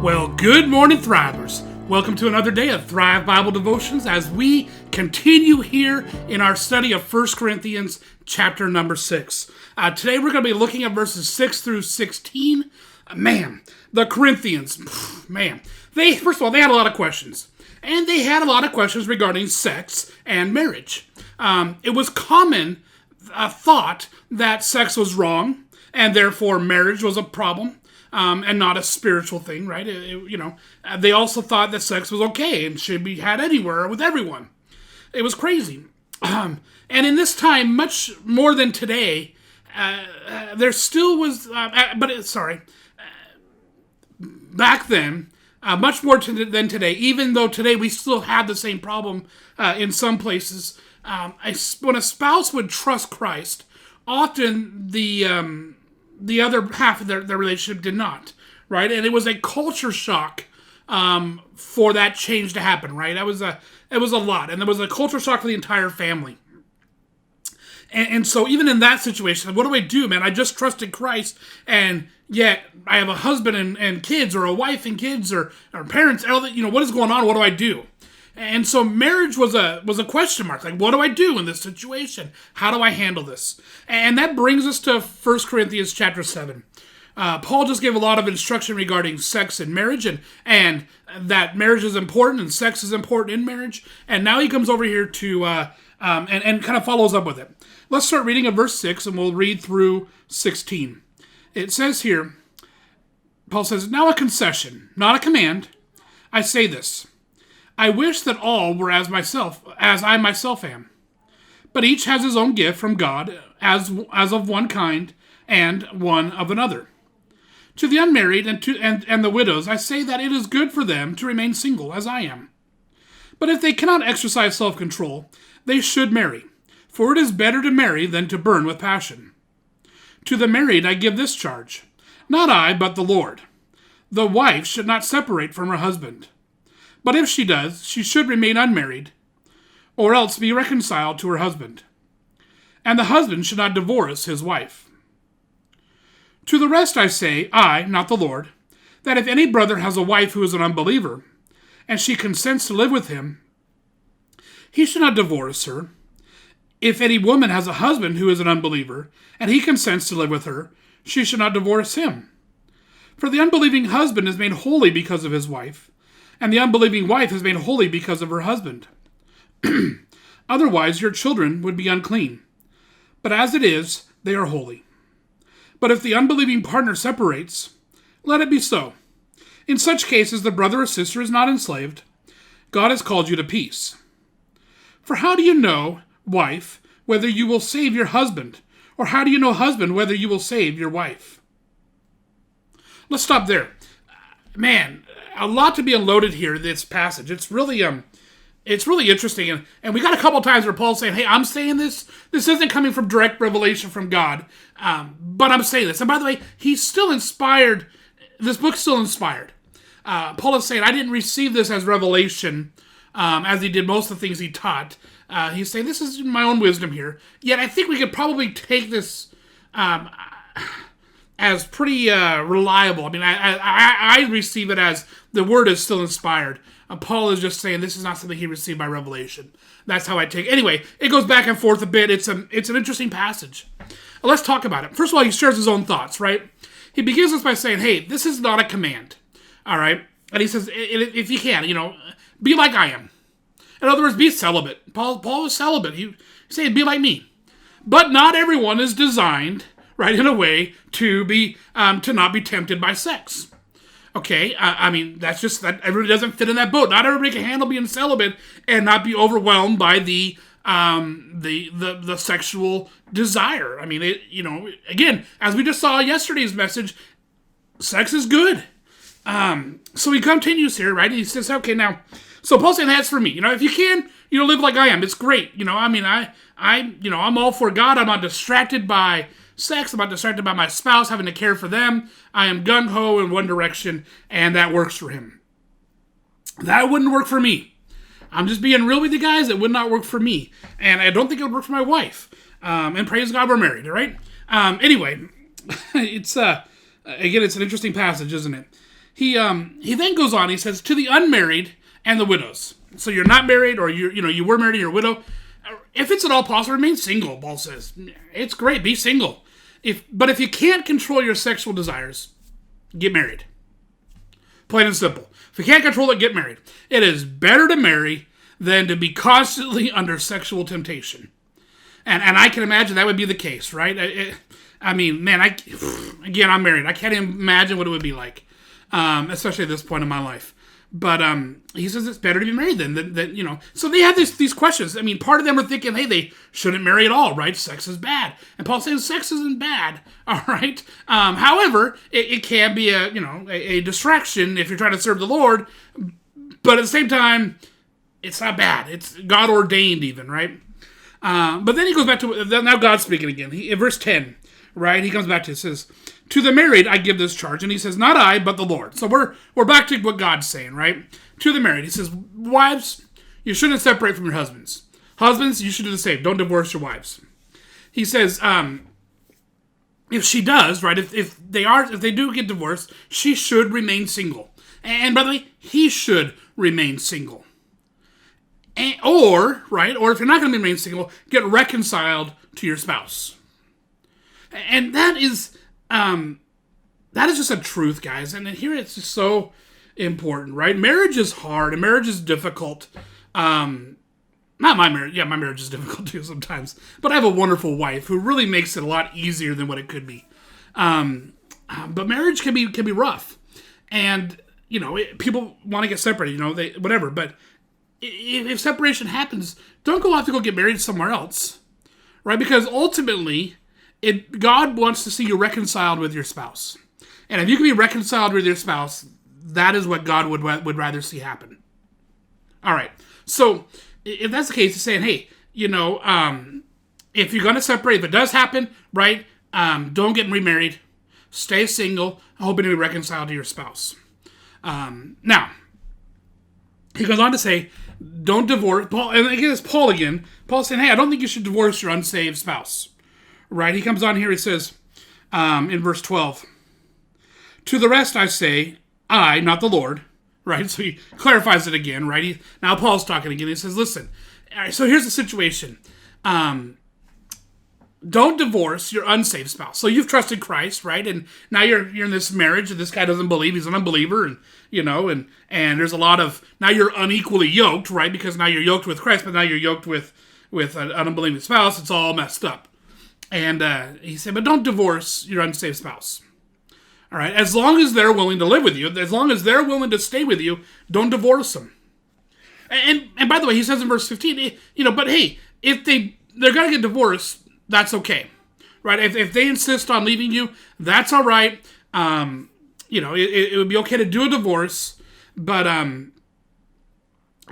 Well, good morning, Thrivers. Welcome to another day of Thrive Bible Devotions as we continue here in our study of 1 Corinthians chapter number 6. Today we're going to be looking at verses 6 through 16. The Corinthians, first of all, they had a lot of questions. And they had a lot of questions regarding sex and marriage. It was common thought that sex was wrong, and therefore marriage was a problem. And not a spiritual thing, right? They also thought that sex was okay and should be had anywhere with everyone. It was crazy. And in this time, much more than today, there still was, back then, much more than today, even though today we still have the same problem in some places. When a spouse would trust Christ, often the other half of their relationship did not, right? And it was a culture shock for that change to happen, right? It was a lot, and there was a culture shock for the entire family. And so even in that situation, what do I do, man? I just trusted Christ, and yet I have a husband and kids, or a wife and kids, or parents. What is going on? What do I do? And so marriage was a question mark. Like, what do I do in this situation? How do I handle this? And that brings us to 1 Corinthians chapter 7. Paul just gave a lot of instruction regarding sex and marriage, and that marriage is important and sex is important in marriage. And now he comes over here to and kind of follows up with it. Let's start reading at verse 6, and we'll read through 16. It says here, Paul says, "Now a concession, not a command. I say this. I wish that all were as I myself am. But each has his own gift from God, as of one kind, and one of another. To the unmarried and the widows, I say that it is good for them to remain single, as I am. But if they cannot exercise self-control, they should marry, for it is better to marry than to burn with passion. To the married I give this charge, not I, but the Lord. The wife should not separate from her husband. But if she does, she should remain unmarried, or else be reconciled to her husband. And the husband should not divorce his wife. To the rest I say, I, not the Lord, that if any brother has a wife who is an unbeliever, and she consents to live with him, he should not divorce her. If any woman has a husband who is an unbeliever, and he consents to live with her, she should not divorce him. For the unbelieving husband is made holy because of his wife, and the unbelieving wife is made holy because of her husband. Otherwise, your children would be unclean. But as it is, they are holy. But if the unbelieving partner separates, let it be so. In such cases, the brother or sister is not enslaved. God has called you to peace. For how do you know, wife, whether you will save your husband? Or how do you know, husband, whether you will save your wife?" Let's stop there. Man, a lot to be unloaded here in this passage. It's really interesting. And we got a couple times where Paul's saying, hey, I'm saying this. This isn't coming from direct revelation from God, but I'm saying this. And by the way, he's still inspired. This book's still inspired. Paul is saying, I didn't receive this as revelation, as he did most of the things he taught. He's saying, this is my own wisdom here. Yet I think we could probably take this as pretty reliable. I mean, I receive it as the word is still inspired. Paul is just saying this is not something he received by revelation. That's how I take it. Anyway, it goes back and forth a bit. It's an interesting passage. Let's talk about it. First of all, he shares his own thoughts, right? He begins this by saying, hey, this is not a command, all right? And he says, if you can, be like I am. In other words, be celibate. Paul was celibate. He said, be like me. But not everyone is designed, right, in a way to be to not be tempted by sex. Okay, I mean, that's just that everybody doesn't fit in that boat. Not everybody can handle being celibate and not be overwhelmed by the sexual desire. I mean, again, as we just saw in yesterday's message, sex is good. So he continues here, right? He says, okay, now, so Paul's saying that's for me. If you can, live like I am. It's great. I'm all for God. I'm not distracted by sex. I'm not distracted by my spouse, having to care for them. I am gung-ho in one direction, and that works for him. That wouldn't work for me. I'm just being real with you guys. It would not work for me. And I don't think it would work for my wife. And praise God we're married, all right? Anyway, it's an interesting passage, isn't it? he then goes on. He says, to the unmarried and the widows. So you're not married, or you were married, you're a widow. If it's at all possible, remain single. Paul says it's great, be single. But if you can't control your sexual desires, get married. Plain and simple. If you can't control it, get married. It is better to marry than to be constantly under sexual temptation. And I can imagine that would be the case, right? I'm married. I can't imagine what it would be like, especially at this point in my life. But he says it's better to be married than. So they have these questions. I mean, part of them are thinking, hey, they shouldn't marry at all, right? Sex is bad. And Paul says sex isn't bad, all right? However, it can be a distraction if you're trying to serve the Lord. But at the same time, it's not bad. It's God ordained even, right? But then he goes back to, now God's speaking again. In verse 10, right, he comes back to it, says, to the married I give this charge. And he says, not I, but the Lord. So we're back to what God's saying, right? To the married, he says, wives, you shouldn't separate from your husbands. Husbands, you should do the same. Don't divorce your wives. He says, if she does, right, if they do get divorced, she should remain single. And by the way, he should remain single. Or if you're not going to remain single, get reconciled to your spouse. And that is just a truth, guys. And here it's just so important, right? Marriage is hard and marriage is difficult. Not my marriage. Yeah, my marriage is difficult too sometimes. But I have a wonderful wife who really makes it a lot easier than what it could be. But marriage can be rough. And, people want to get separated, whatever. But if separation happens, don't go off to go get married somewhere else, right? Because ultimately, God wants to see you reconciled with your spouse. And if you can be reconciled with your spouse, that is what God would rather see happen. All right. So if that's the case, he's saying, hey, if you're going to separate, if it does happen, right, don't get remarried. Stay single, hoping to be reconciled to your spouse. Now, he goes on to say, don't divorce. Paul, and again, it's Paul again. Paul's saying, hey, I don't think you should divorce your unsaved spouse. Right? He comes on here, he says, in verse 12, to the rest I say, I, not the Lord. Right? So he clarifies it again, right? Now Paul's talking again. He says, listen, all right, so here's the situation. Don't divorce your unsaved spouse. So you've trusted Christ, right? And now you're in this marriage, and this guy doesn't believe, he's an unbeliever, and there's a lot of, now you're unequally yoked, right? Because now you're yoked with Christ, but now you're yoked with an unbelieving spouse. It's all messed up. And he said, but don't divorce your unsaved spouse. All right? As long as they're willing to live with you, as long as they're willing to stay with you, don't divorce them. And by the way, he says in verse 15, but hey, if they're going to get divorced, that's okay, right? If they insist on leaving you, that's all right. It would be okay to do a divorce, but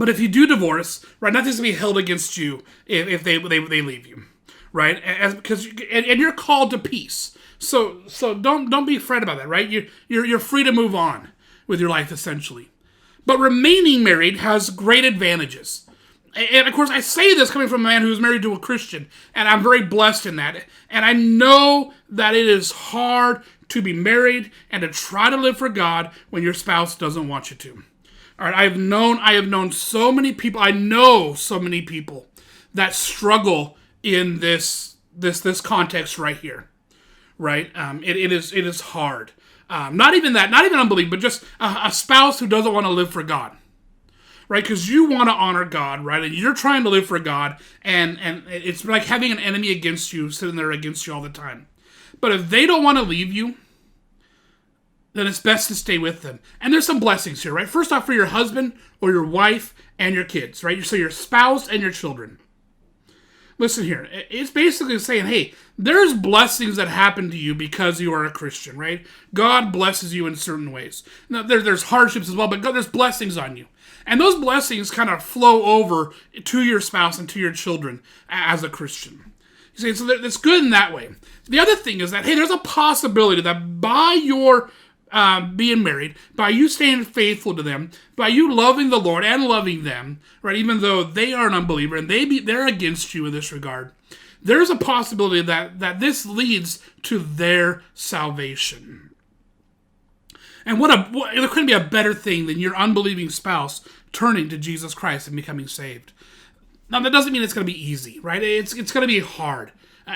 if you do divorce, right, nothing's gonna be held against you if they leave you, right? Because you're called to peace, so don't be afraid about that, right? You're free to move on with your life essentially, but remaining married has great advantages. And of course, I say this coming from a man who's married to a Christian, and I'm very blessed in that. And I know that it is hard to be married and to try to live for God when your spouse doesn't want you to. All right, I have known so many people. I know so many people that struggle in this context right here. Right? It is hard. Not even unbelief, but just a spouse who doesn't want to live for God. Right, because you want to honor God, right, and you're trying to live for God, and it's like having an enemy against you, sitting there against you all the time. But if they don't want to leave you, then it's best to stay with them. And there's some blessings here, right? First off, for your husband or your wife and your kids, right? So your spouse and your children. Listen here, it's basically saying, hey, there's blessings that happen to you because you are a Christian, right? God blesses you in certain ways. Now, there's hardships as well, but there's blessings on you. And those blessings kind of flow over to your spouse and to your children as a Christian. You see, so it's good in that way. The other thing is that, hey, there's a possibility that by your being married, by you staying faithful to them, by you loving the Lord and loving them, right, even though they are an unbeliever and they're against you in this regard, there's a possibility that this leads to their salvation. And there couldn't be a better thing than your unbelieving spouse turning to Jesus Christ and becoming saved. Now, that doesn't mean it's going to be easy, right? It's going to be hard.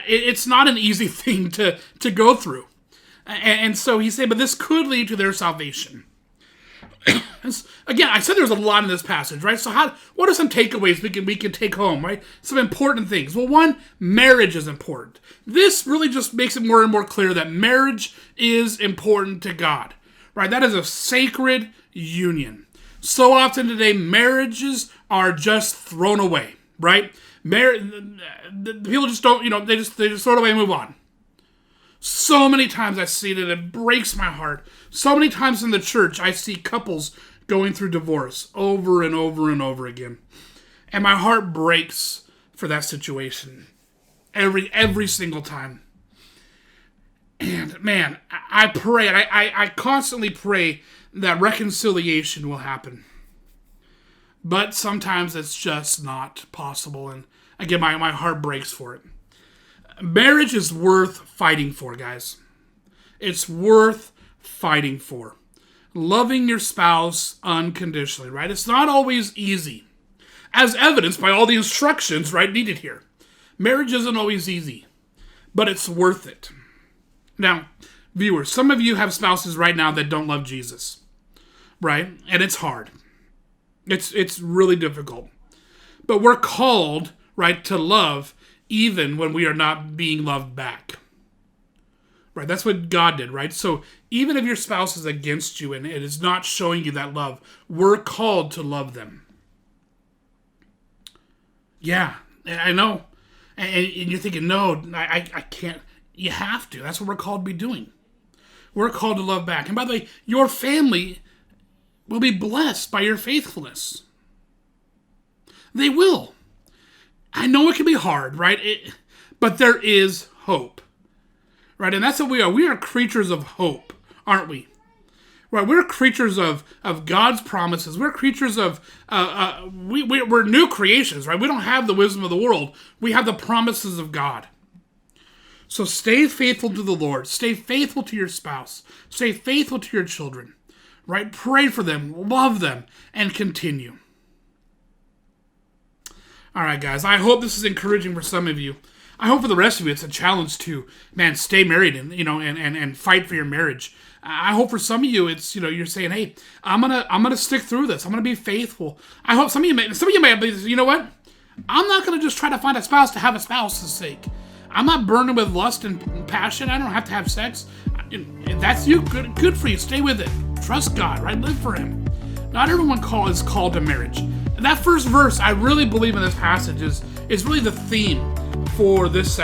It's not an easy thing to go through. And so he said, but this could lead to their salvation. Again, I said there's a lot in this passage, right? So what are some takeaways we can take home, right? Some important things. Well, one, marriage is important. This really just makes it more and more clear that marriage is important to God, right? That is a sacred union. So often today, marriages are just thrown away, right? People just don't, they just throw it away and move on. So many times I see it, and it breaks my heart. So many times in the church, I see couples going through divorce over and over and over again. And my heart breaks for that situation. Every single time. And man, I pray, and I constantly pray that reconciliation will happen. But sometimes it's just not possible. And again, my heart breaks for it. Marriage is worth fighting for, guys. It's worth fighting for. Loving your spouse unconditionally, right? It's not always easy. As evidenced by all the instructions, right, needed here. Marriage isn't always easy, but it's worth it. Now, viewers, some of you have spouses right now that don't love Jesus, right? And it's hard. It's really difficult. But we're called, right, to love even when we are not being loved back. Right, that's what God did, right? So even if your spouse is against you and it is not showing you that love, we're called to love them. Yeah, I know. And you're thinking, no, I can't. You have to. That's what we're called to be doing. We're called to love back. And by the way, your family will be blessed by your faithfulness. They will. I know it can be hard, right? But there is hope, right? And that's what we are. We are creatures of hope, aren't we? Right? We're creatures of God's promises. We're creatures of, we're new creations, right? We don't have the wisdom of the world. We have the promises of God. So stay faithful to the Lord. Stay faithful to your spouse. Stay faithful to your children, right? Pray for them, love them, and continue. All right, guys, I hope this is encouraging for some of you. I hope for the rest of you it's a challenge to, stay married and fight for your marriage. I hope for some of you it's, you're saying, hey, I'm gonna stick through this. I'm gonna be faithful. I hope some of you may be, you know what? I'm not gonna just try to find a spouse to have a spouse's sake. I'm not burning with lust and passion. I don't have to have sex. If that's you, good for you. Stay with it. Trust God, right? Live for Him. Not everyone is called to marriage. And that first verse, I really believe in this passage is really the theme for this section.